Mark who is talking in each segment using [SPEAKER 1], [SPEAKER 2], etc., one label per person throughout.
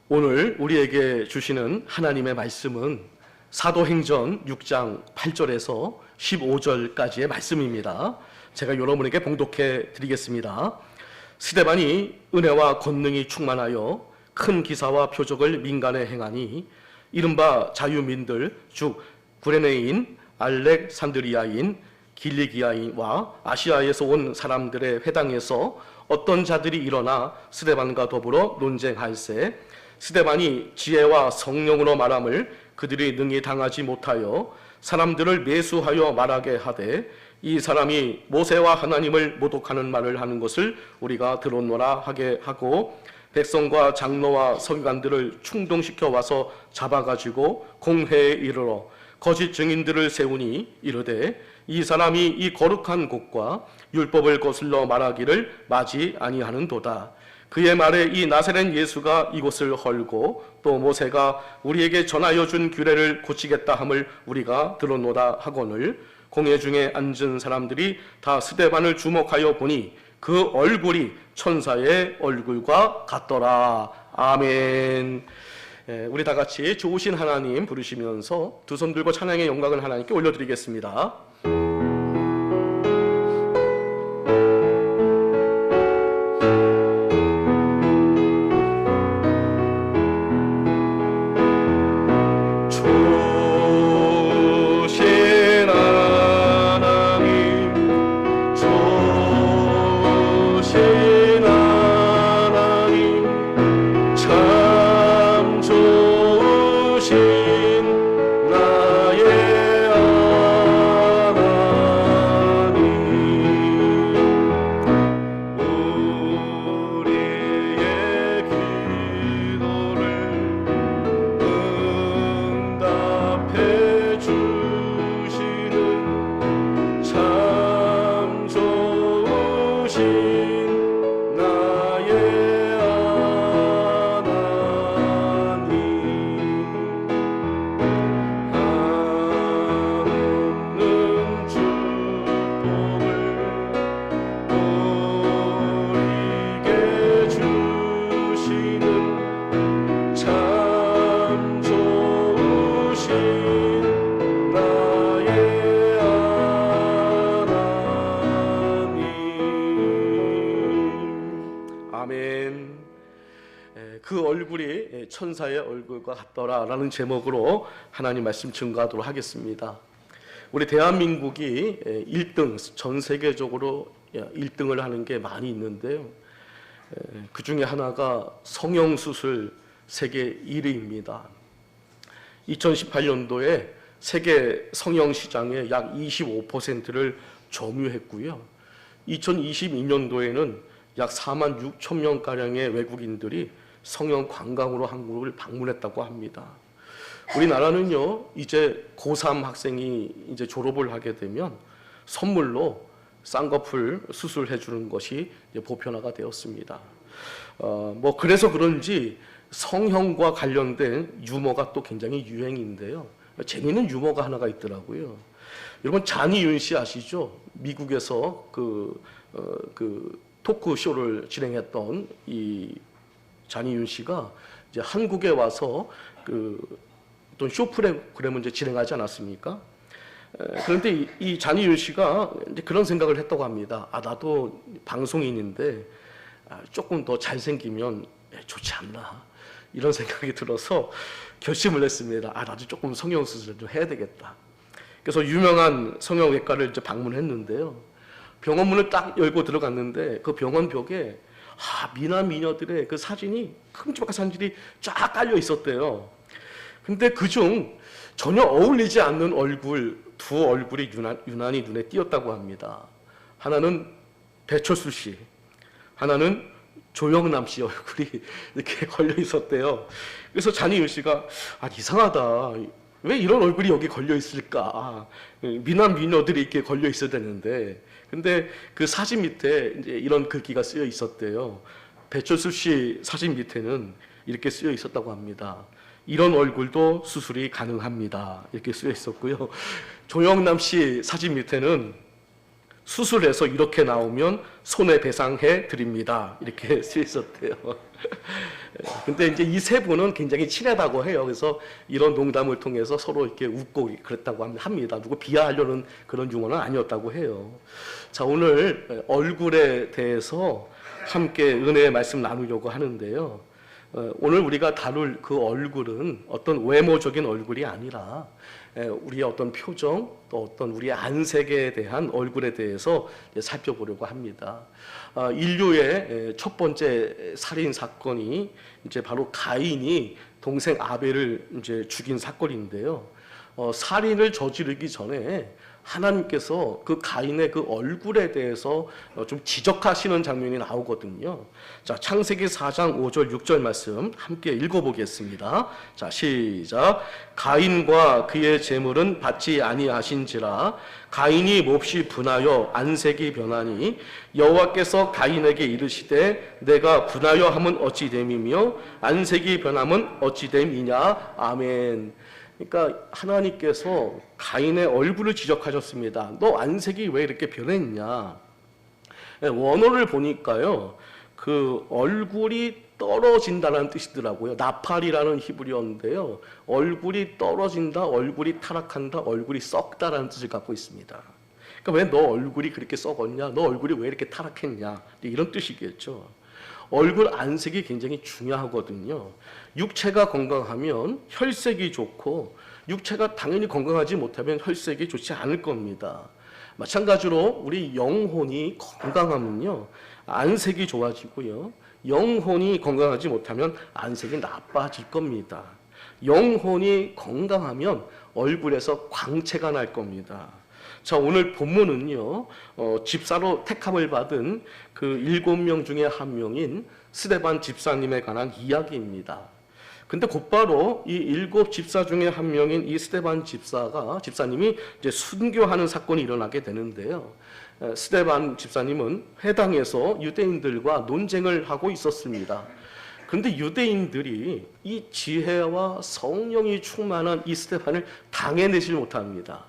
[SPEAKER 1] 오늘 우리에게 주시는 하나님의 말씀은 사도행전 6장 8절에서 15절까지의 말씀입니다. 제가 여러분에게 봉독해 드리겠습니다. 스데반이 은혜와 권능이 충만하여 큰 기사와 표적을 민간에 행하니 이른바 자유민들 즉 구레네인, 알렉산드리아인, 길리기아인과 아시아에서 온 사람들의 회당에서 어떤 자들이 일어나 스데반과 더불어 논쟁할세 스데반이 지혜와 성령으로 말함을 그들이 능히 당하지 못하여 사람들을 매수하여 말하게 하되 이 사람이 모세와 하나님을 모독하는 말을 하는 것을 우리가 들었노라 하게 하고 백성과 장로와 서기관들을 충동시켜 와서 잡아가지고 공회에 이르러 거짓 증인들을 세우니 이르되 이 사람이 이 거룩한 곳과 율법을 거슬러 말하기를 마지 아니하는도다. 그의 말에 이 나사렛 예수가 이곳을 헐고 또 모세가 우리에게 전하여 준 규례를 고치겠다 함을 우리가 들었노라 하거늘 공회 중에 앉은 사람들이 다 스데반을 주목하여 보니 그 얼굴이 천사의 얼굴과 같더라. 아멘. 우리 다 같이 좋으신 하나님 부르시면서 두 손 들고 찬양의 영광을 하나님께 올려드리겠습니다. 그 얼굴이 천사의 얼굴과 같더라 라는 제목으로 하나님 말씀 증거하도록 하겠습니다. 우리 대한민국이 1등, 전 세계적으로 1등을 하는 게 많이 있는데요. 그 중에 하나가 성형수술 세계 1위입니다. 2018년도에 세계 성형시장의 약 25%를 점유했고요. 2022년도에는 약 4만 6천 명가량의 외국인들이 성형 관광으로 한국을 방문했다고 합니다. 우리나라는요, 이제 고3 학생이 이제 졸업을 하게 되면 선물로 쌍꺼풀 수술해 주는 것이 이제 보편화가 되었습니다. 그래서 그런지 성형과 관련된 유머가 또 굉장히 유행인데요. 재미있는 유머가 하나가 있더라고요. 여러분 잔이윤 씨 아시죠? 미국에서 그 토크쇼를 진행했던 이 잔이윤 씨가 이제 한국에 와서 어떤 쇼 프로그램을 이제 진행하지 않았습니까? 그런데 이 잔이윤 씨가 이제 그런 생각을 했다고 합니다. 나도 방송인인데 조금 더 잘생기면 좋지 않나 이런 생각이 들어서 결심을 했습니다. 나도 조금 성형수술을 좀 해야 되겠다. 그래서 유명한 성형외과를 이제 방문했는데요. 병원 문을 딱 열고 들어갔는데 그 병원 벽에 미남 미녀들의 그 사진이 큼지막한 사진들이 쫙 깔려 있었대요. 근데 그중 전혀 어울리지 않는 두 얼굴이 유난히 눈에 띄었다고 합니다. 하나는 배철수 씨, 하나는 조영남 씨 얼굴이 이렇게 걸려 있었대요. 그래서 잔이윤 씨가 이상하다. 왜 이런 얼굴이 여기 걸려 있을까? 미남 미녀들이 이렇게 걸려 있어야 되는데, 근데 그 사진 밑에 이제 이런 글귀가 쓰여 있었대요. 배철수 씨 사진 밑에는 이렇게 쓰여 있었다고 합니다. 이런 얼굴도 수술이 가능합니다. 이렇게 쓰여 있었고요. 조영남 씨 사진 밑에는 수술해서 이렇게 나오면 손해배상해 드립니다. 이렇게 쓰여 있었대요. 근데 이제 이 세 분은 굉장히 친하다고 해요. 그래서 이런 농담을 통해서 서로 이렇게 웃고 그랬다고 합니다. 누구 비하하려는 그런 유머는 아니었다고 해요. 자, 오늘 얼굴에 대해서 함께 은혜의 말씀 나누려고 하는데요. 오늘 우리가 다룰 그 얼굴은 어떤 외모적인 얼굴이 아니라 우리의 어떤 표정, 또 어떤 우리의 안색에 대한 얼굴에 대해서 살펴보려고 합니다. 인류의 첫 번째 살인 사건이 이제 바로 가인이 동생 아벨을 이제 죽인 사건인데요. 살인을 저지르기 전에 하나님께서 그 가인의 그 얼굴에 대해서 좀 지적하시는 장면이 나오거든요. 자, 창세기 4장 5절 6절 말씀 함께 읽어보겠습니다. 자, 시작. 가인과 그의 재물은 받지 아니하신지라 가인이 몹시 분하여 안색이 변하니 여호와께서 가인에게 이르시되 내가 분하여 함은 어찌 됨이며 안색이 변함은 어찌 됨이냐. 아멘. 그러니까 하나님께서 가인의 얼굴을 지적하셨습니다. 너 안색이 왜 이렇게 변했냐? 원어를 보니까요, 그 얼굴이 떨어진다는 뜻이더라고요. 나팔이라는 히브리어인데요, 얼굴이 떨어진다, 얼굴이 타락한다, 얼굴이 썩다라는 뜻을 갖고 있습니다. 그러니까 왜 너 얼굴이 그렇게 썩었냐? 너 얼굴이 왜 이렇게 타락했냐? 이런 뜻이겠죠. 얼굴 안색이 굉장히 중요하거든요. 육체가 건강하면 혈색이 좋고 육체가 당연히 건강하지 못하면 혈색이 좋지 않을 겁니다. 마찬가지로 우리 영혼이 건강하면요 안색이 좋아지고요, 영혼이 건강하지 못하면 안색이 나빠질 겁니다. 영혼이 건강하면 얼굴에서 광채가 날 겁니다. 자, 오늘 본문은요, 집사로 택함을 받은 그 7명 중에 한 명인 스데반 집사님에 관한 이야기입니다. 근데 곧바로 이 7 집사 중에 한 명인 이 스데반 집사님이 이제 순교하는 사건이 일어나게 되는데요. 스데반 집사님은 회당에서 유대인들과 논쟁을 하고 있었습니다. 그런데 유대인들이 이 지혜와 성령이 충만한 이 스데반을 당해내질 못합니다.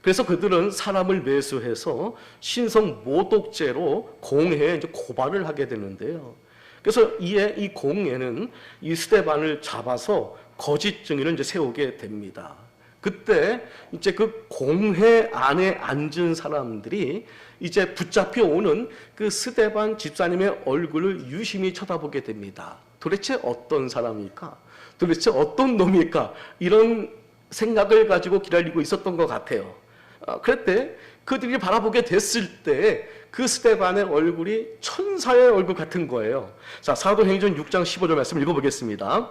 [SPEAKER 1] 그래서 그들은 사람을 매수해서 신성 모독죄로 공회에 이제 고발을 하게 되는데요. 그래서 이에 이 공회는 이 스데반을 잡아서 거짓 증인을 이제 세우게 됩니다. 그때 이제 그 공회 안에 앉은 사람들이 이제 붙잡혀 오는 그 스데반 집사님의 얼굴을 유심히 쳐다보게 됩니다. 도대체 어떤 사람일까? 도대체 어떤 놈일까? 이런 생각을 가지고 기다리고 있었던 것 같아요. 그랬대 그들이 바라보게 됐을 때 그 스데반의 얼굴이 천사의 얼굴 같은 거예요. 자, 사도행전 6장 15절 말씀 읽어보겠습니다.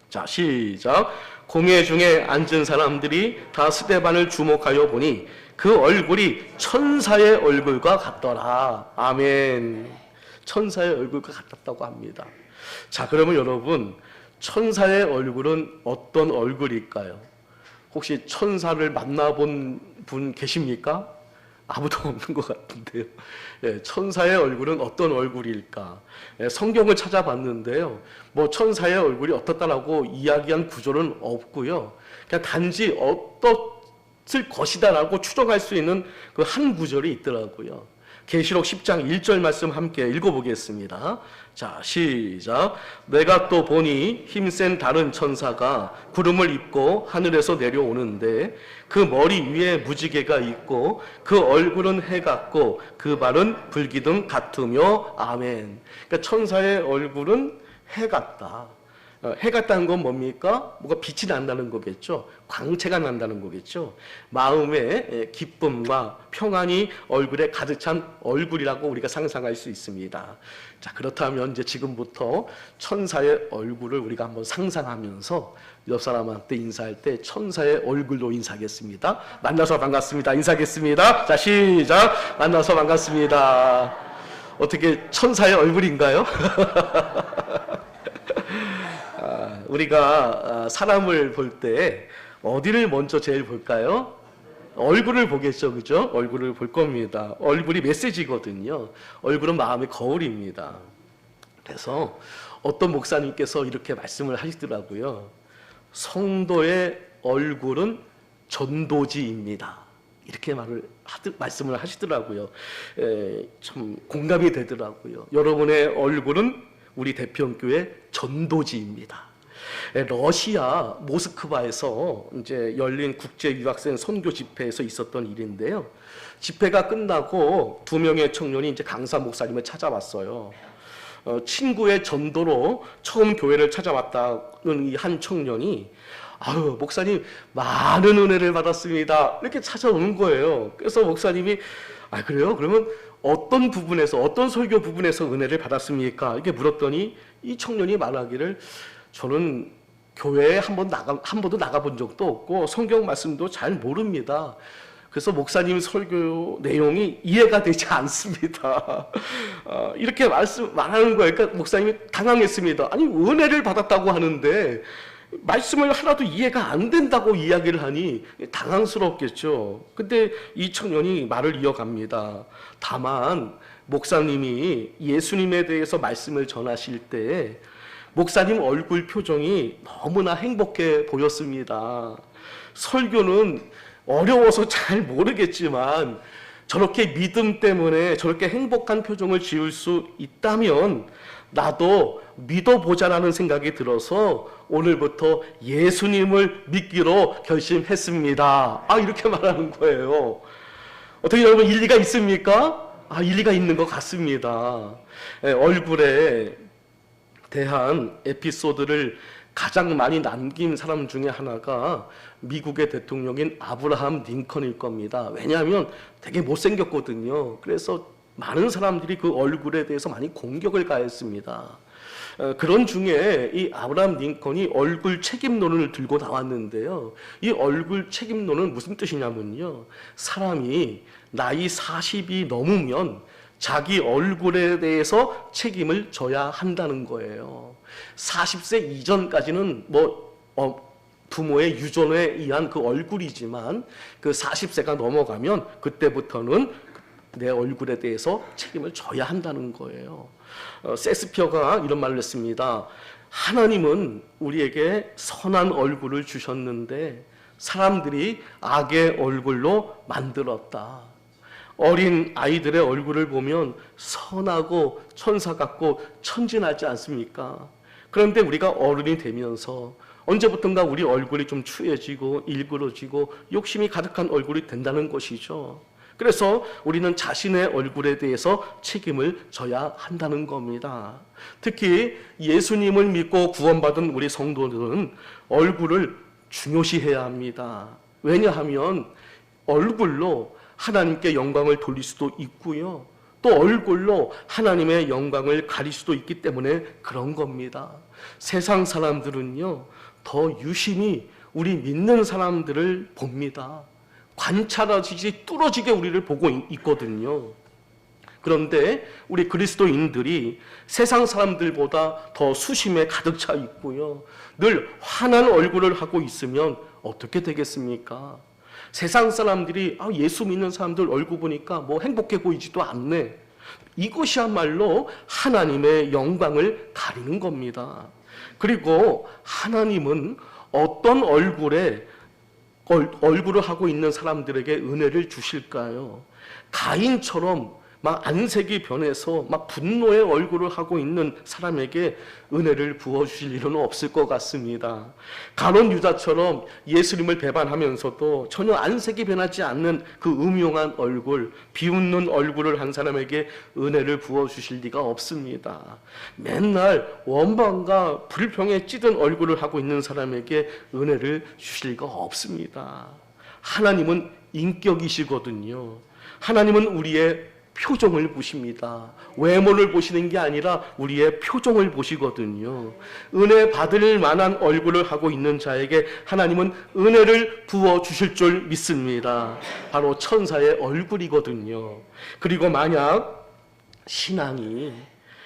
[SPEAKER 1] 자, 시작. 공회 중에 앉은 사람들이 다 스데반을 주목하여 보니 그 얼굴이 천사의 얼굴과 같더라. 아멘. 천사의 얼굴과 같았다고 합니다. 자, 그러면 여러분, 천사의 얼굴은 어떤 얼굴일까요? 혹시 천사를 만나본 분 계십니까? 아무도 없는 것 같은데요. 천사의 얼굴은 어떤 얼굴일까? 성경을 찾아봤는데요, 뭐 천사의 얼굴이 어떻다라고 이야기한 구조는 없고요. 그냥 단지 어떻을 것이다라고 추정할 수 있는 그 한 구절이 있더라고요. 계시록 10장 1절 말씀 함께 읽어보겠습니다. 자, 시작. 내가 또 보니 힘센 다른 천사가 구름을 입고 하늘에서 내려오는데 그 머리 위에 무지개가 있고 그 얼굴은 해 같고 그 발은 불기둥 같으며. 아멘. 그러니까 천사의 얼굴은 해 같다. 해 같다는 건 뭡니까? 뭐가 빛이 난다는 거겠죠. 광채가 난다는 거겠죠. 마음의 기쁨과 평안이 얼굴에 가득 찬 얼굴이라고 우리가 상상할 수 있습니다. 자, 그렇다면 이제 지금부터 천사의 얼굴을 우리가 한번 상상하면서 옆 사람한테 인사할 때 천사의 얼굴로 인사하겠습니다. 만나서 반갑습니다. 인사하겠습니다. 자, 시작. 만나서 반갑습니다. 어떻게 천사의 얼굴인가요? 우리가 사람을 볼 때 어디를 먼저 제일 볼까요? 얼굴을 보겠죠, 그죠? 얼굴을 볼 겁니다. 얼굴이 메시지거든요. 얼굴은 마음의 거울입니다. 그래서 어떤 목사님께서 이렇게 말씀을 하시더라고요. 성도의 얼굴은 전도지입니다. 이렇게 말씀을 하시더라고요. 참 공감이 되더라고요. 여러분의 얼굴은 우리 대평교회 전도지입니다. 러시아 모스크바에서 이제 열린 국제 유학생 선교 집회에서 있었던 일인데요. 집회가 끝나고 2명의 청년이 이제 강사 목사님을 찾아왔어요. 친구의 전도로 처음 교회를 찾아왔다는 이 한 청년이 아유, 목사님 많은 은혜를 받았습니다. 이렇게 찾아오는 거예요. 그래서 목사님이 아, 그래요? 그러면 어떤 부분에서, 어떤 설교 부분에서 은혜를 받았습니까? 이렇게 물었더니 이 청년이 말하기를 저는 교회에 한 번도 나가본 적도 없고 성경 말씀도 잘 모릅니다. 그래서 목사님 설교 내용이 이해가 되지 않습니다. 이렇게 말하는 거예요. 그러니까 목사님이 당황했습니다. 아니, 은혜를 받았다고 하는데 말씀을 하나도 이해가 안 된다고 이야기를 하니 당황스럽겠죠. 근데 이 청년이 말을 이어갑니다. 다만 목사님이 예수님에 대해서 말씀을 전하실 때 목사님 얼굴 표정이 너무나 행복해 보였습니다. 설교는 어려워서 잘 모르겠지만 저렇게 믿음 때문에 저렇게 행복한 표정을 지을 수 있다면 나도 믿어보자라는 생각이 들어서 오늘부터 예수님을 믿기로 결심했습니다. 이렇게 말하는 거예요. 어떻게 여러분 일리가 있습니까? 일리가 있는 것 같습니다. 얼굴에 대한 에피소드를 가장 많이 남긴 사람 중에 하나가 미국의 대통령인 아브라함 링컨일 겁니다. 왜냐하면 되게 못생겼거든요. 그래서 많은 사람들이 그 얼굴에 대해서 많이 공격을 가했습니다. 그런 중에 이 아브라함 링컨이 얼굴 책임론을 들고 나왔는데요. 이 얼굴 책임론은 무슨 뜻이냐면요. 사람이 나이 40이 넘으면 자기 얼굴에 대해서 책임을 져야 한다는 거예요. 40세 이전까지는 부모의 유전에 의한 그 얼굴이지만 그 40세가 넘어가면 그때부터는 내 얼굴에 대해서 책임을 져야 한다는 거예요. 셰익스피어가 이런 말을 했습니다. 하나님은 우리에게 선한 얼굴을 주셨는데 사람들이 악의 얼굴로 만들었다. 어린 아이들의 얼굴을 보면 선하고 천사 같고 천진하지 않습니까? 그런데 우리가 어른이 되면서 언제부턴가 우리 얼굴이 좀 추해지고 일그러지고 욕심이 가득한 얼굴이 된다는 것이죠. 그래서 우리는 자신의 얼굴에 대해서 책임을 져야 한다는 겁니다. 특히 예수님을 믿고 구원받은 우리 성도들은 얼굴을 중요시해야 합니다. 왜냐하면 얼굴로 하나님께 영광을 돌릴 수도 있고요. 또 얼굴로 하나님의 영광을 가릴 수도 있기 때문에 그런 겁니다. 세상 사람들은요, 더 유심히 우리 믿는 사람들을 봅니다. 관찰하듯이 뚫어지게 우리를 보고 있거든요. 그런데 우리 그리스도인들이 세상 사람들보다 더 수심에 가득 차 있고요. 늘 환한 얼굴을 하고 있으면 어떻게 되겠습니까? 세상 사람들이 예수 믿는 사람들 얼굴 보니까 행복해 보이지도 않네. 이것이야말로 하나님의 영광을 가리는 겁니다. 그리고 하나님은 어떤 얼굴을 하고 있는 사람들에게 은혜를 주실까요? 가인처럼 막 안색이 변해서 막 분노의 얼굴을 하고 있는 사람에게 은혜를 부어주실 일은 없을 것 같습니다. 가론 유다처럼 예수님을 배반하면서도 전혀 안색이 변하지 않는 그 음흉한 얼굴, 비웃는 얼굴을 한 사람에게 은혜를 부어주실 리가 없습니다. 맨날 원망과 불평에 찌든 얼굴을 하고 있는 사람에게 은혜를 주실 리가 없습니다. 하나님은 인격이시거든요. 하나님은 우리의 표정을 보십니다. 외모를 보시는 게 아니라 우리의 표정을 보시거든요. 은혜 받을 만한 얼굴을 하고 있는 자에게 하나님은 은혜를 부어주실 줄 믿습니다. 바로 천사의 얼굴이거든요. 그리고 만약 신앙이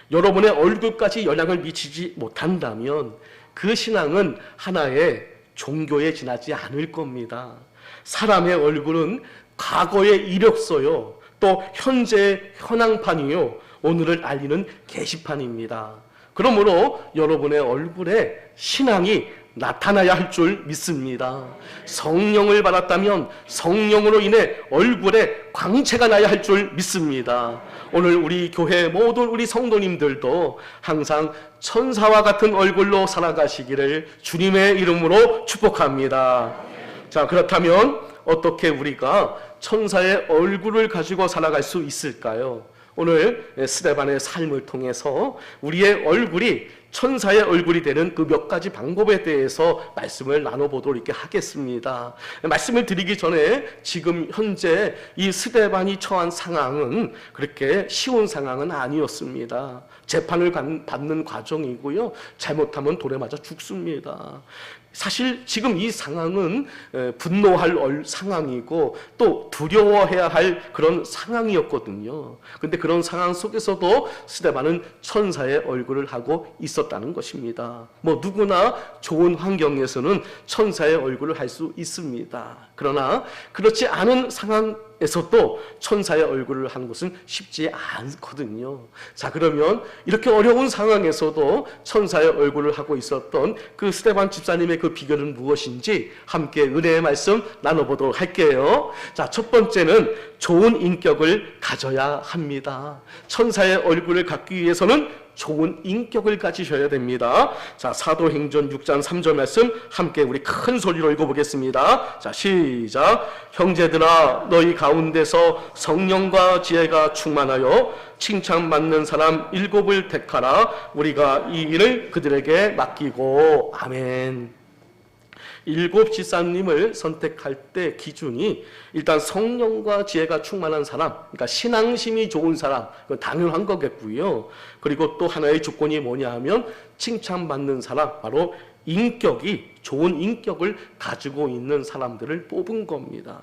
[SPEAKER 1] 여러분의 얼굴까지 영향을 미치지 못한다면 그 신앙은 하나의 종교에 지나지 않을 겁니다. 사람의 얼굴은 과거의 이력서요, 또 현재의 현황판이요, 오늘을 알리는 게시판입니다. 그러므로 여러분의 얼굴에 신앙이 나타나야 할 줄 믿습니다. 성령을 받았다면 성령으로 인해 얼굴에 광채가 나야 할 줄 믿습니다. 오늘 우리 교회 모든 우리 성도님들도 항상 천사와 같은 얼굴로 살아가시기를 주님의 이름으로 축복합니다. 자, 그렇다면 어떻게 우리가 천사의 얼굴을 가지고 살아갈 수 있을까요? 오늘 스데반의 삶을 통해서 우리의 얼굴이 천사의 얼굴이 되는 그 몇 가지 방법에 대해서 말씀을 나눠보도록 이렇게 하겠습니다. 말씀을 드리기 전에 지금 현재 이 스데반이 처한 상황은 그렇게 쉬운 상황은 아니었습니다. 재판을 받는 과정이고요. 잘못하면 돌에 맞아 죽습니다. 사실 지금 이 상황은 분노할 상황이고 또 두려워해야 할 그런 상황이었거든요. 근데 그런 상황 속에서도 스데반은 천사의 얼굴을 하고 있었다는 것입니다. 뭐 누구나 좋은 환경에서는 천사의 얼굴을 할 수 있습니다. 그러나 그렇지 않은 상황에서도 천사의 얼굴을 하는 것은 쉽지 않거든요. 자, 그러면 이렇게 어려운 상황에서도 천사의 얼굴을 하고 있었던 그 스데반 집사님의 그 비결은 무엇인지 함께 은혜의 말씀 나눠보도록 할게요. 자, 첫 번째는 좋은 인격을 가져야 합니다. 천사의 얼굴을 갖기 위해서는 좋은 인격을 가지셔야 됩니다. 자, 사도행전 6장 3절 말씀 함께 우리 큰 소리로 읽어보겠습니다. 자, 시작. 형제들아, 너희 가운데서 성령과 지혜가 충만하여 칭찬받는 사람 7을 택하라. 우리가 이 일을 그들에게 맡기고. 아멘. 7 집사님을 선택할 때 기준이 일단 성령과 지혜가 충만한 사람, 그러니까 신앙심이 좋은 사람, 그건 당연한 거겠고요. 그리고 또 하나의 조건이 뭐냐 하면 칭찬받는 사람, 바로 인격이 좋은 인격을 가지고 있는 사람들을 뽑은 겁니다.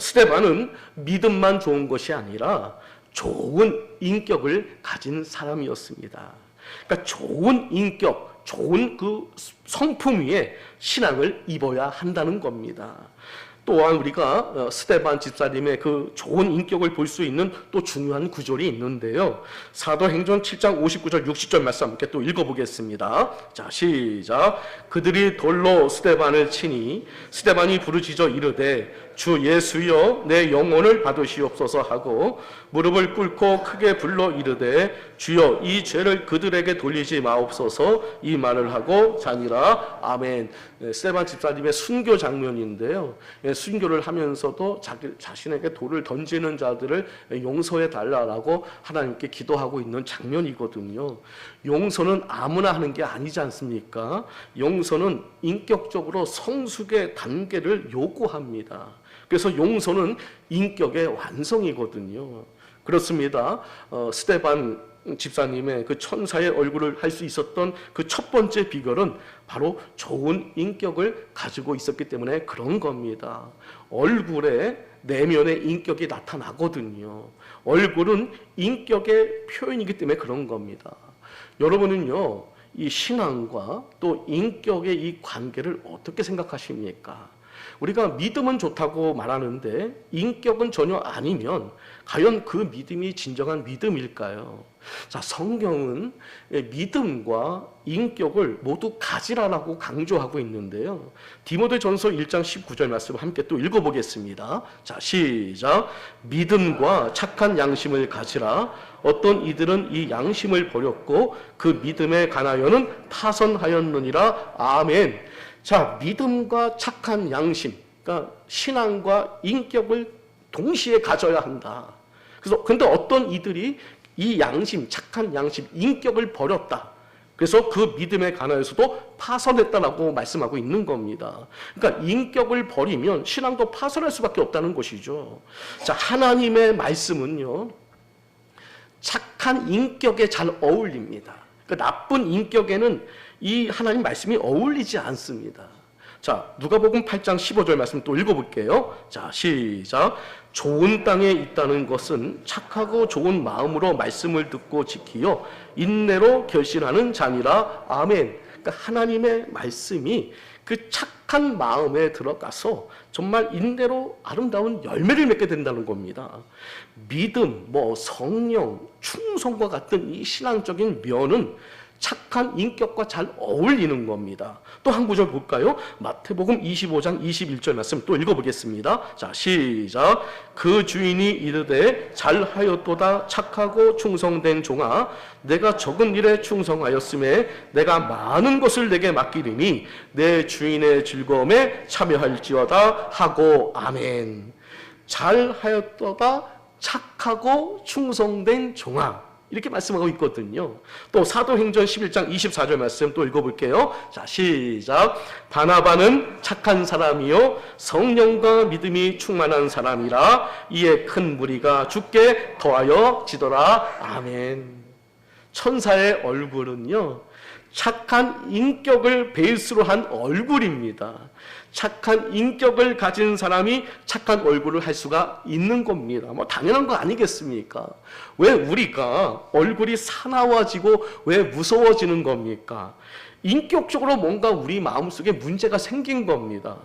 [SPEAKER 1] 스데반은 믿음만 좋은 것이 아니라 좋은 인격을 가진 사람이었습니다. 그러니까 좋은 인격, 좋은 그 성품 위에 신앙을 입어야 한다는 겁니다. 또한 우리가 스데반 집사님의 그 좋은 인격을 볼 수 있는 또 중요한 구절이 있는데요. 사도행전 7장 59절 60절 말씀 함께 또 읽어보겠습니다. 자, 시작. 그들이 돌로 스데반을 치니 스데반이 부르짖어 이르되 주 예수여 내 영혼을 받으시옵소서 하고 무릎을 꿇고 크게 불러 이르되 주여 이 죄를 그들에게 돌리지 마옵소서 이 말을 하고 자니라. 아멘. 스데반 집사님의 순교 장면인데요. 순교를 하면서도 자신에게 돌을 던지는 자들을 용서해 달라고 하나님께 기도하고 있는 장면이거든요. 용서는 아무나 하는 게 아니지 않습니까? 용서는 인격적으로 성숙의 단계를 요구합니다. 그래서 용서는 인격의 완성이거든요. 그렇습니다. 스데반 집사님의 그 천사의 얼굴을 할 수 있었던 그 첫 번째 비결은 바로 좋은 인격을 가지고 있었기 때문에 그런 겁니다. 얼굴에 내면의 인격이 나타나거든요. 얼굴은 인격의 표현이기 때문에 그런 겁니다. 여러분은요, 이 신앙과 또 인격의 이 관계를 어떻게 생각하십니까? 우리가 믿음은 좋다고 말하는데 인격은 전혀 아니면 과연 그 믿음이 진정한 믿음일까요? 자, 성경은 믿음과 인격을 모두 가지라라고 강조하고 있는데요. 디모데전서 1장 19절 말씀 함께 또 읽어보겠습니다. 자, 시작. 믿음과 착한 양심을 가지라. 어떤 이들은 이 양심을 버렸고 그 믿음에 관하여는 파선하였느니라. 아멘. 자, 믿음과 착한 양심, 그러니까 신앙과 인격을 동시에 가져야 한다. 그래서 근데 어떤 이들이 이 양심, 착한 양심, 인격을 버렸다. 그래서 그 믿음에 관하여서도 파선했다라고 말씀하고 있는 겁니다. 그러니까 인격을 버리면 신앙도 파선할 수밖에 없다는 것이죠. 자, 하나님의 말씀은요, 착한 인격에 잘 어울립니다. 그러니까 나쁜 인격에는 이 하나님 말씀이 어울리지 않습니다. 자, 누가복음 8장 15절 말씀 또 읽어볼게요. 자, 시작. 좋은 땅에 있다는 것은 착하고 좋은 마음으로 말씀을 듣고 지키어 인내로 결실하는 자니라. 아멘. 그러니까 하나님의 말씀이 그 착한 마음에 들어가서 정말 인내로 아름다운 열매를 맺게 된다는 겁니다. 믿음, 성령, 충성과 같은 이 신앙적인 면은 착한 인격과 잘 어울리는 겁니다. 또 한 구절 볼까요? 마태복음 25장 21절 말씀 또 읽어보겠습니다. 자, 시작. 그 주인이 이르되 잘하였도다 착하고 충성된 종아, 내가 적은 일에 충성하였음에 내가 많은 것을 내게 맡기리니 내 주인의 즐거움에 참여할지어다 하고 아멘. 잘하였도다 착하고 충성된 종아, 이렇게 말씀하고 있거든요. 또 사도행전 11장 24절 말씀 또 읽어볼게요. 자, 시작. 바나바는 착한 사람이요 성령과 믿음이 충만한 사람이라 이에 큰 무리가 주께 더하여 지더라. 아멘. 천사의 얼굴은요, 착한 인격을 베이스로 한 얼굴입니다. 착한 인격을 가진 사람이 착한 얼굴을 할 수가 있는 겁니다. 뭐 당연한 거 아니겠습니까? 왜 우리가 얼굴이 사나워지고 왜 무서워지는 겁니까? 인격적으로 뭔가 우리 마음속에 문제가 생긴 겁니다.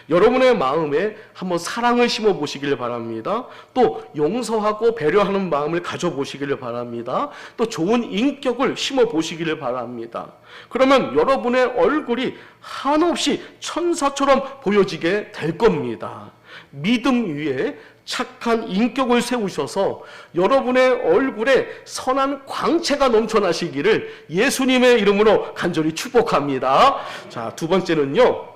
[SPEAKER 1] 여러분의 마음에 한번 사랑을 심어 보시기를 바랍니다. 또 용서하고 배려하는 마음을 가져보시기를 바랍니다. 또 좋은 인격을 심어 보시기를 바랍니다. 그러면 여러분의 얼굴이 한없이 천사처럼 보여지게 될 겁니다. 믿음 위에 착한 인격을 세우셔서 여러분의 얼굴에 선한 광채가 넘쳐나시기를 예수님의 이름으로 간절히 축복합니다. 자, 두 번째는요,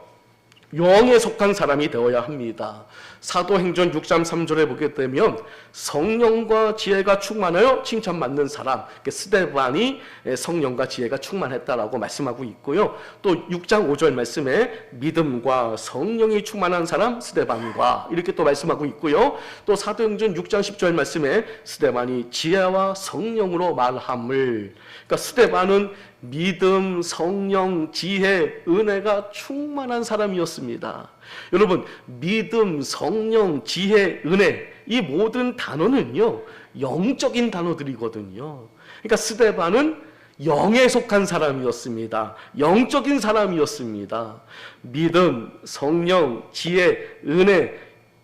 [SPEAKER 1] 영에 속한 사람이 되어야 합니다. 사도행전 6장 3절에 보게 되면 성령과 지혜가 충만하여 칭찬받는 사람, 스데반이 성령과 지혜가 충만했다라고 말씀하고 있고요. 또 6장 5절 말씀에 믿음과 성령이 충만한 사람 스데반과 이렇게 또 말씀하고 있고요. 또 사도행전 6장 10절 말씀에 스데반이 지혜와 성령으로 말함을, 그러니까 스데반은 믿음, 성령, 지혜, 은혜가 충만한 사람이었습니다. 여러분, 믿음, 성령, 지혜, 은혜, 이 모든 단어는요, 영적인 단어들이거든요. 그러니까 스데반은 영에 속한 사람이었습니다. 영적인 사람이었습니다. 믿음, 성령, 지혜, 은혜,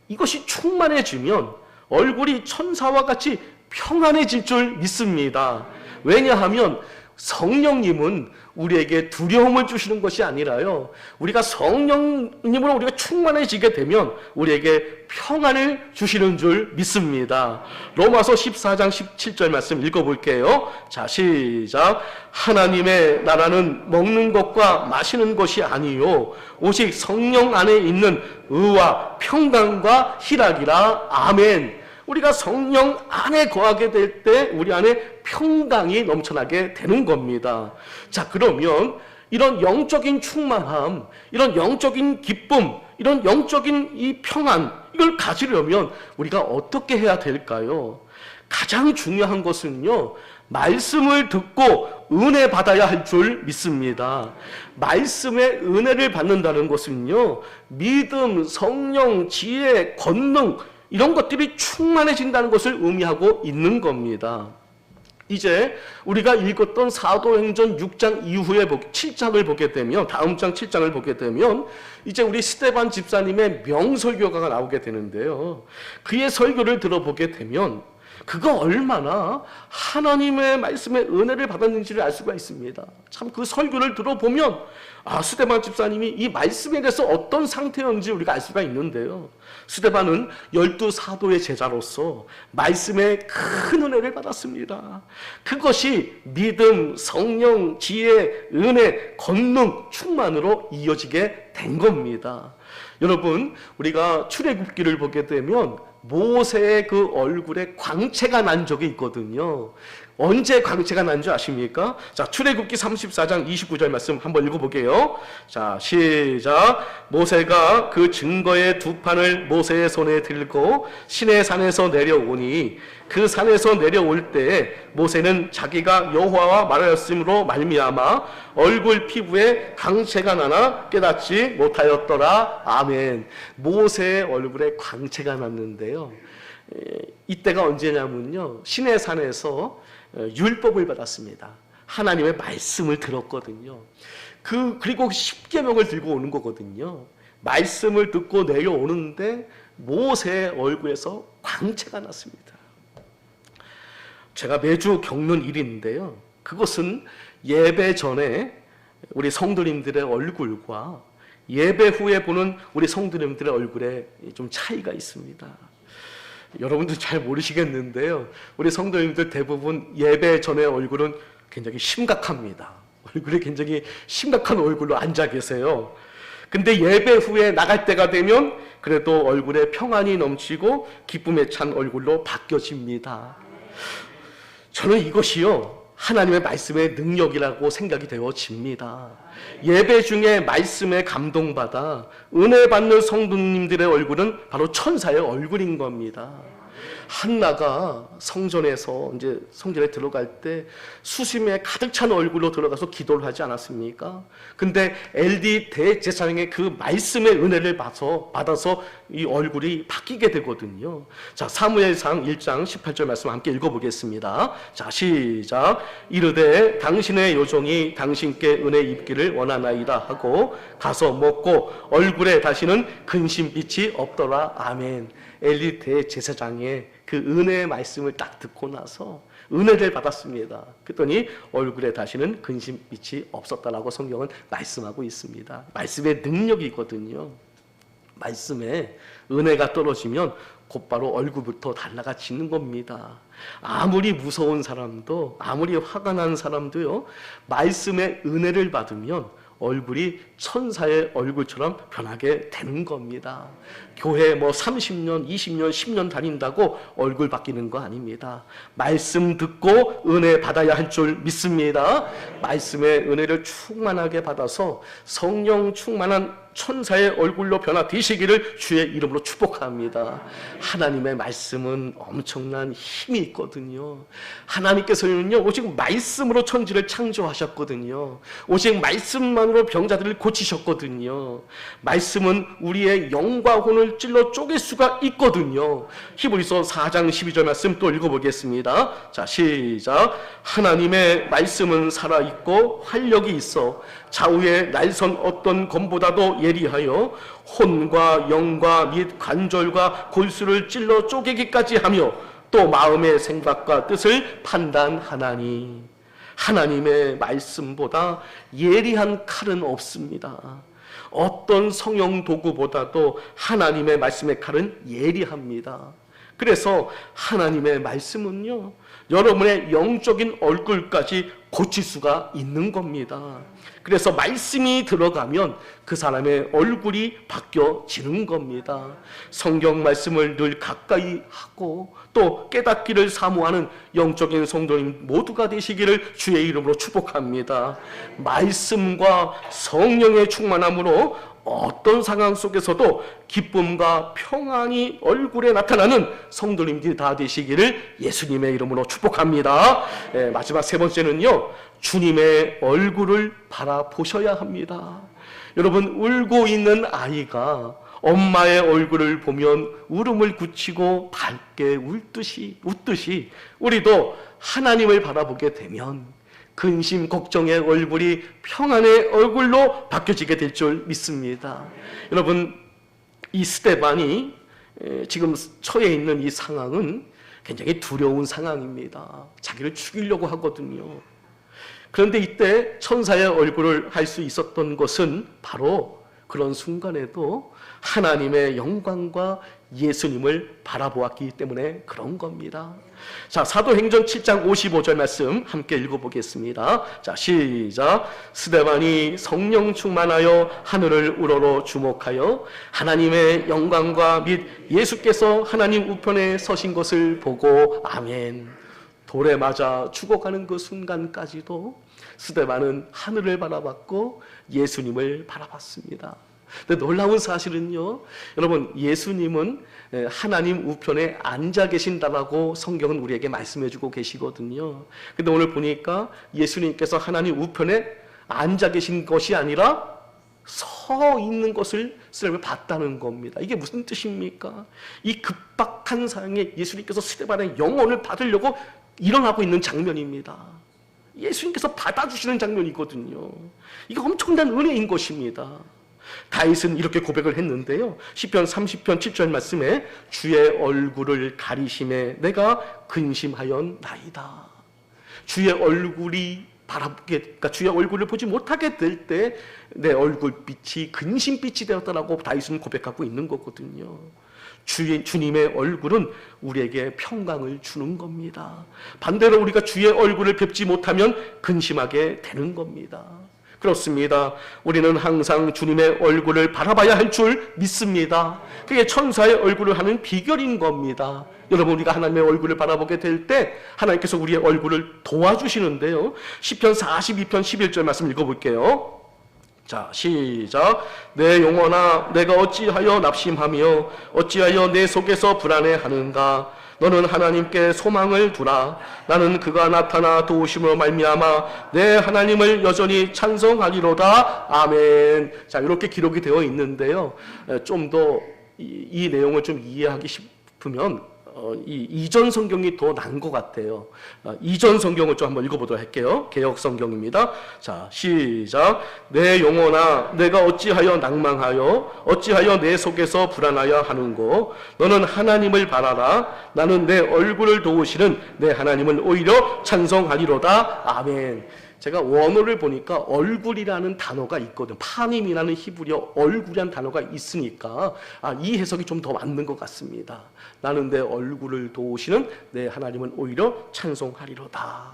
[SPEAKER 1] 이것이 충만해지면 얼굴이 천사와 같이 평안해질 줄 믿습니다. 왜냐하면 성령님은 우리에게 두려움을 주시는 것이 아니라요, 우리가 성령님으로 우리가 충만해지게 되면 우리에게 평안을 주시는 줄 믿습니다. 로마서 14장 17절 말씀 읽어볼게요. 자, 시작. 하나님의 나라는 먹는 것과 마시는 것이 아니요 오직 성령 안에 있는 의와 평강과 희락이라. 아멘. 우리가 성령 안에 거하게 될 때 우리 안에 평강이 넘쳐나게 되는 겁니다. 자, 그러면 이런 영적인 충만함, 이런 영적인 기쁨, 이런 영적인 이 평안, 이걸 가지려면 우리가 어떻게 해야 될까요? 가장 중요한 것은요, 말씀을 듣고 은혜 받아야 할 줄 믿습니다. 말씀의 은혜를 받는다는 것은요, 믿음, 성령, 지혜, 권능, 이런 것들이 충만해진다는 것을 의미하고 있는 겁니다. 이제 우리가 읽었던 사도행전 6장 이후에 7장을 보게 되면, 다음 장 7장을 보게 되면 이제 우리 스데반 집사님의 명설교가 나오게 되는데요. 그의 설교를 들어보게 되면 그가 얼마나 하나님의 말씀의 은혜를 받았는지를 알 수가 있습니다. 참 그 설교를 들어보면 스데반 집사님이 이 말씀에 대해서 어떤 상태였는지 우리가 알 수가 있는데요. 스데반은 12사도의 제자로서 말씀에 큰 은혜를 받았습니다. 그것이 믿음, 성령, 지혜, 은혜, 권능, 충만으로 이어지게 된 겁니다. 여러분, 우리가 출애굽기를 보게 되면 모세의 그 얼굴에 광채가 난 적이 있거든요. 언제 광채가 난 줄 아십니까? 자, 출애굽기 34장 29절 말씀 한번 읽어보게요. 자, 시작. 모세가 그 증거의 두 판을 모세의 손에 들고 시내 산에서 내려오니 그 산에서 내려올 때에 모세는 자기가 여호와와 말하였으므로 말미암아 얼굴 피부에 광채가 나나 깨닫지 못하였더라. 아멘. 모세의 얼굴에 광채가 났는데요, 이때가 언제냐면요, 시내 산에서 율법을 받았습니다. 하나님의 말씀을 들었거든요. 그리고 십계명을 들고 오는 거거든요. 말씀을 듣고 내려오는데 모세의 얼굴에서 광채가 났습니다. 제가 매주 겪는 일인데요, 그것은 예배 전에 우리 성도님들의 얼굴과 예배 후에 보는 우리 성도님들의 얼굴에 좀 차이가 있습니다. 여러분들 잘 모르시겠는데요, 우리 성도님들 대부분 예배 전의 얼굴은 굉장히 심각합니다. 얼굴이 굉장히 심각한 얼굴로 앉아 계세요. 근데 예배 후에 나갈 때가 되면 그래도 얼굴에 평안이 넘치고 기쁨에 찬 얼굴로 바뀌어집니다. 저는 이것이요, 하나님의 말씀의 능력이라고 생각이 되어집니다. 예배 중에 말씀에 감동받아 은혜 받는 성도님들의 얼굴은 바로 천사의 얼굴인 겁니다. 한나가 성전에서 이제 성전에 들어갈 때 수심에 가득 찬 얼굴로 들어가서 기도를 하지 않았습니까? 근데 엘리 대제사장의 그 말씀의 은혜를 받아서 이 얼굴이 바뀌게 되거든요. 자, 사무엘상 1장 18절 말씀 함께 읽어보겠습니다. 자, 시작. 이르되 당신의 요종이 당신께 은혜 입기를 원하나이다 하고 가서 먹고 얼굴에 다시는 근심빛이 없더라. 아멘. 엘리 대제사장의 그 은혜의 말씀을 딱 듣고 나서 은혜를 받았습니다. 그랬더니 얼굴에 다시는 근심빛이 없었다라고 성경은 말씀하고 있습니다. 말씀의 능력이거든요. 말씀에 은혜가 떨어지면 곧바로 얼굴부터 달라가지는 겁니다. 아무리 무서운 사람도, 아무리 화가 난 사람도요, 말씀의 은혜를 받으면 얼굴이 천사의 얼굴처럼 변하게 되는 겁니다. 교회 30년, 20년, 10년 다닌다고 얼굴 바뀌는 거 아닙니다. 말씀 듣고 은혜 받아야 할 줄 믿습니다. 말씀의 은혜를 충만하게 받아서 성령 충만한 천사의 얼굴로 변화되시기를 주의 이름으로 축복합니다. 하나님의 말씀은 엄청난 힘이 있거든요. 하나님께서는요, 오직 말씀으로 천지를 창조하셨거든요. 오직 말씀만으로 병자들을 고치셨거든요. 말씀은 우리의 영과 혼을 찔러 쪼갤 수가 있거든요. 히브리서 4장 12절 말씀 또 읽어보겠습니다. 자, 시작. 하나님의 말씀은 살아있고 활력이 있어 좌우의 날선 어떤 검보다도 예리하여 혼과 영과 및 관절과 골수를 찔러 쪼개기까지 하며 또 마음의 생각과 뜻을 판단하나니. 하나님의 말씀보다 예리한 칼은 없습니다. 어떤 성형 도구보다도 하나님의 말씀의 칼은 예리합니다. 그래서 하나님의 말씀은요, 여러분의 영적인 얼굴까지 고칠 수가 있는 겁니다. 그래서 말씀이 들어가면 그 사람의 얼굴이 바뀌어지는 겁니다. 성경 말씀을 늘 가까이 하고 또 깨닫기를 사모하는 영적인 성도님 모두가 되시기를 주의 이름으로 축복합니다. 말씀과 성령의 충만함으로 어떤 상황 속에서도 기쁨과 평안이 얼굴에 나타나는 성도님들이 다 되시기를 예수님의 이름으로 축복합니다. 마지막 세 번째는요, 주님의 얼굴을 바라보셔야 합니다. 여러분, 울고 있는 아이가 엄마의 얼굴을 보면 울음을 굳히고 밝게 웃듯이 우리도 하나님을 바라보게 되면 근심 걱정의 얼굴이 평안의 얼굴로 바뀌어지게 될 줄 믿습니다. 여러분, 이 스데반이 지금 처해 있는 이 상황은 굉장히 두려운 상황입니다. 자기를 죽이려고 하거든요. 그런데 이때 천사의 얼굴을 할 수 있었던 것은 바로 그런 순간에도 하나님의 영광과 예수님을 바라보았기 때문에 그런 겁니다. 자, 사도행전 7장 55절 말씀 함께 읽어보겠습니다. 자, 시작. 스데반이 성령 충만하여 하늘을 우러러 주목하여 하나님의 영광과 및 예수께서 하나님 우편에 서신 것을 보고 아멘. 돌에 맞아 죽어가는 그 순간까지도 스데반은 하늘을 바라봤고 예수님을 바라봤습니다. 근데 놀라운 사실은요, 여러분, 예수님은 하나님 우편에 앉아 계신다라고 성경은 우리에게 말씀해 주고 계시거든요. 근데 오늘 보니까 예수님께서 하나님 우편에 앉아 계신 것이 아니라 서 있는 것을 봤다는 겁니다. 이게 무슨 뜻입니까? 이 급박한 상황에 예수님께서 스데반의 영혼을 받으려고 일어나고 있는 장면입니다. 예수님께서 받아주시는 장면이거든요. 이거 엄청난 은혜인 것입니다. 다윗은 이렇게 고백을 했는데요, 시편 30편 7절 말씀에 주의 얼굴을 가리심에 내가 근심하였나이다. 주의 얼굴이 그러니까 주의 얼굴을 보지 못하게 될 때 내 얼굴빛이 근심빛이 되었다라고 다윗은 고백하고 있는 거거든요. 주님의 얼굴은 우리에게 평강을 주는 겁니다. 반대로 우리가 주의 얼굴을 뵙지 못하면 근심하게 되는 겁니다. 그렇습니다. 우리는 항상 주님의 얼굴을 바라봐야 할 줄 믿습니다. 그게 천사의 얼굴을 하는 비결인 겁니다. 여러분, 우리가 하나님의 얼굴을 바라보게 될 때 하나님께서 우리의 얼굴을 도와주시는데요. 시편 42편 11절 말씀 읽어볼게요. 자, 시작. 내 영혼아, 내가 어찌하여 낙심하며 어찌하여 내 속에서 불안해하는가. 너는 하나님께 소망을 두라. 나는 그가 나타나 도우심으로 말미암아 내 하나님을 여전히 찬송하리로다. 아멘. 자, 이렇게 기록이 되어 있는데요. 좀 더 이 내용을 좀 이해하기 싶으면 이 이전 성경이 더 나은 것 같아요. 이전 성경을 좀 한번 읽어보도록 할게요. 개역 성경입니다. 자, 시작. 내 영혼아, 내가 어찌하여 낭망하여 어찌하여 내 속에서 불안하여 하는고. 너는 하나님을 바라라. 나는 내 얼굴을 도우시는 내 하나님을 오히려 찬송하리로다. 아멘. 제가 원어를 보니까 얼굴이라는 단어가 있거든요. 파님이라는 히브리어 얼굴이라는 단어가 있으니까 이 해석이 좀 더 맞는 것 같습니다. 나는 내 얼굴을 도우시는 내 하나님은 오히려 찬송하리로다.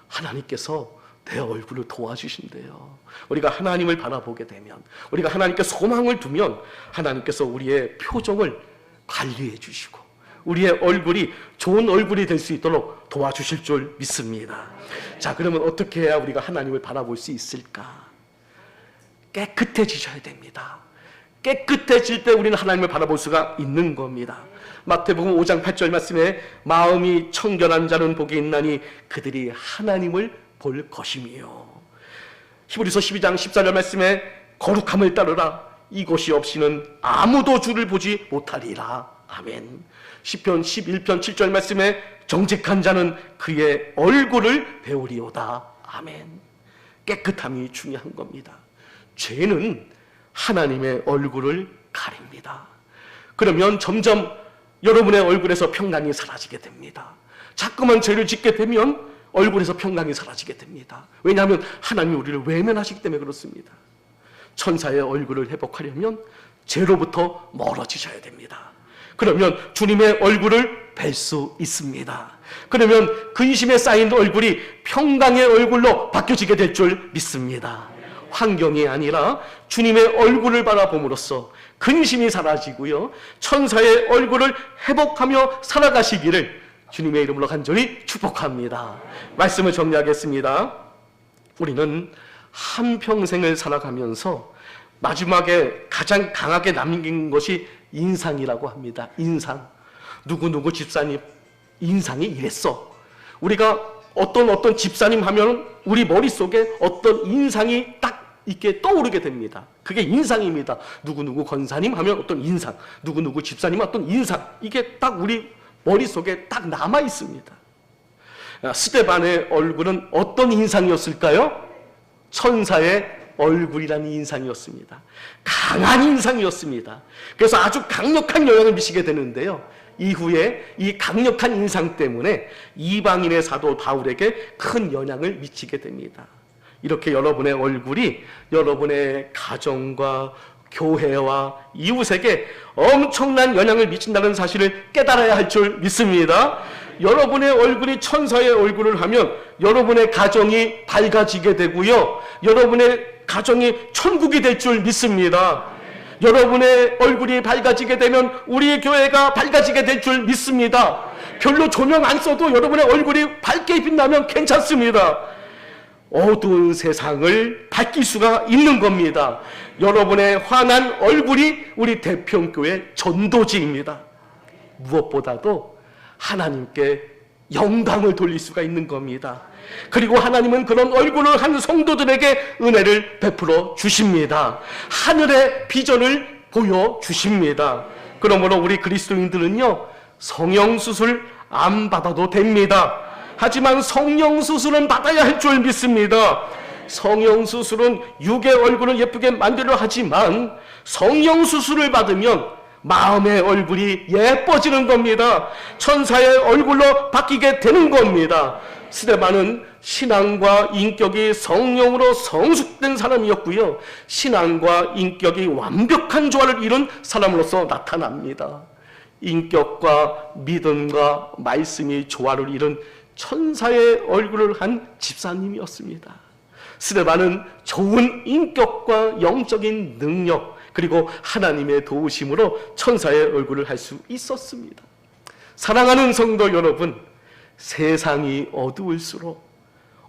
[SPEAKER 1] 하나님께서 내 얼굴을 도와주신대요. 우리가 하나님을 바라보게 되면, 우리가 하나님께 소망을 두면 하나님께서 우리의 표정을 관리해 주시고 우리의 얼굴이 좋은 얼굴이 될 수 있도록 도와주실 줄 믿습니다. 자, 그러면 어떻게 해야 우리가 하나님을 바라볼 수 있을까? 깨끗해지셔야 됩니다. 깨끗해질 때 우리는 하나님을 바라볼 수가 있는 겁니다. 마태복음 5장 8절 말씀에 마음이 청결한 자는 복이 있나니 그들이 하나님을 볼 것이며, 히브리서 12장 14절 말씀에 거룩함을 따르라. 이것이 없이는 아무도 주를 보지 못하리라. 아멘. 시편 11편 7절 말씀에 정직한 자는 그의 얼굴을 배우리오다. 아멘. 깨끗함이 중요한 겁니다. 죄는 하나님의 얼굴을 가립니다. 그러면 점점 여러분의 얼굴에서 평강이 사라지게 됩니다. 자꾸만 죄를 짓게 되면 얼굴에서 평강이 사라지게 됩니다. 왜냐하면 하나님이 우리를 외면하시기 때문에 그렇습니다. 천사의 얼굴을 회복하려면 죄로부터 멀어지셔야 됩니다. 그러면 주님의 얼굴을 뵐 수 있습니다. 그러면 근심에 쌓인 얼굴이 평강의 얼굴로 바뀌어지게 될 줄 믿습니다. 환경이 아니라 주님의 얼굴을 바라봄으로써 근심이 사라지고요, 천사의 얼굴을 회복하며 살아가시기를 주님의 이름으로 간절히 축복합니다. 말씀을 정리하겠습니다. 우리는 한평생을 살아가면서 마지막에 가장 강하게 남긴 것이 인상이라고 합니다. 인상. 누구누구 집사님 인상이 이랬어. 우리가 어떤 집사님 하면 우리 머릿속에 어떤 인상이 딱 이렇게 떠오르게 됩니다. 그게 인상입니다. 누구누구 권사님 하면 어떤 인상, 누구누구 집사님 어떤 인상, 이게 딱 우리 머릿속에 딱 남아 있습니다. 스데반의 얼굴은 어떤 인상이었을까요? 천사의 얼굴이라는 인상이었습니다. 강한 인상이었습니다. 그래서 아주 강력한 영향을 미치게 되는데요, 이후에 이 강력한 인상 때문에 이방인의 사도 바울에게 큰 영향을 미치게 됩니다. 이렇게 여러분의 얼굴이 여러분의 가정과 교회와 이웃에게 엄청난 영향을 미친다는 사실을 깨달아야 할 줄 믿습니다. 여러분의 얼굴이 천사의 얼굴을 하면 여러분의 가정이 밝아지게 되고요, 여러분의 가정이 천국이 될 줄 믿습니다. 여러분의 얼굴이 밝아지게 되면 우리 교회가 밝아지게 될 줄 믿습니다. 별로 조명 안 써도 여러분의 얼굴이 밝게 빛나면 괜찮습니다. 어두운 세상을 밝힐 수가 있는 겁니다. 여러분의 환한 얼굴이 우리 대평교회 전도지입니다. 무엇보다도 하나님께 영광을 돌릴 수가 있는 겁니다. 그리고 하나님은 그런 얼굴을 한 성도들에게 은혜를 베풀어 주십니다. 하늘의 비전을 보여주십니다. 그러므로 우리 그리스도인들은요, 성형수술 안 받아도 됩니다. 하지만 성형수술은 받아야 할 줄 믿습니다. 성형수술은 육의 얼굴을 예쁘게 만들려 하지만 성형수술을 받으면 마음의 얼굴이 예뻐지는 겁니다. 천사의 얼굴로 바뀌게 되는 겁니다. 스데반은 신앙과 인격이 성령으로 성숙된 사람이었고요. 신앙과 인격이 완벽한 조화를 이룬 사람으로서 나타납니다. 인격과 믿음과 말씀이 조화를 이룬 천사의 얼굴을 한 집사님이었습니다. 스데반은 좋은 인격과 영적인 능력 그리고 하나님의 도우심으로 천사의 얼굴을 할 수 있었습니다. 사랑하는 성도 여러분, 세상이 어두울수록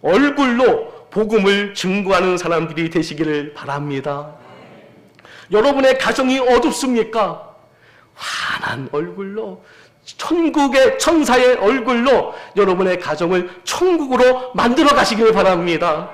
[SPEAKER 1] 얼굴로 복음을 증거하는 사람들이 되시기를 바랍니다. 여러분의 가정이 어둡습니까? 환한 얼굴로, 천국의 천사의 얼굴로 여러분의 가정을 천국으로 만들어 가시길 바랍니다.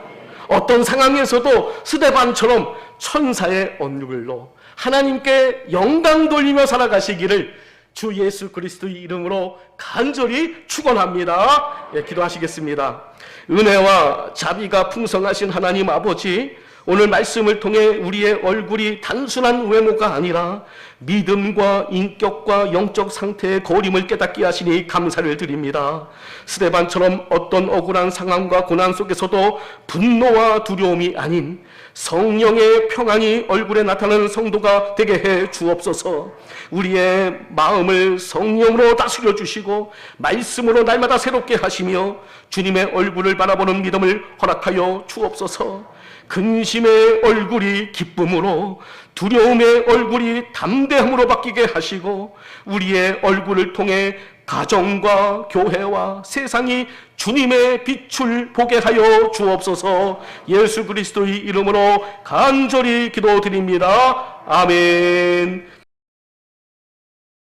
[SPEAKER 1] 어떤 상황에서도 스데반처럼 천사의 얼굴로 하나님께 영광 돌리며 살아가시기를 주 예수 그리스도의 이름으로 간절히 축원합니다. 기도하시겠습니다. 은혜와 자비가 풍성하신 하나님 아버지, 오늘 말씀을 통해 우리의 얼굴이 단순한 외모가 아니라 믿음과 인격과 영적 상태의 거림을 깨닫게 하시니 감사를 드립니다. 스데반처럼 어떤 억울한 상황과 고난 속에서도 분노와 두려움이 아닌 성령의 평안이 얼굴에 나타나는 성도가 되게 해 주옵소서. 우리의 마음을 성령으로 다스려 주시고 말씀으로 날마다 새롭게 하시며 주님의 얼굴을 바라보는 믿음을 허락하여 주옵소서. 근심의 얼굴이 기쁨으로, 두려움의 얼굴이 담대함으로 바뀌게 하시고 우리의 얼굴을 통해 가정과 교회와 세상이 주님의 빛을 보게 하여 주옵소서. 예수 그리스도의 이름으로 간절히 기도드립니다. 아멘.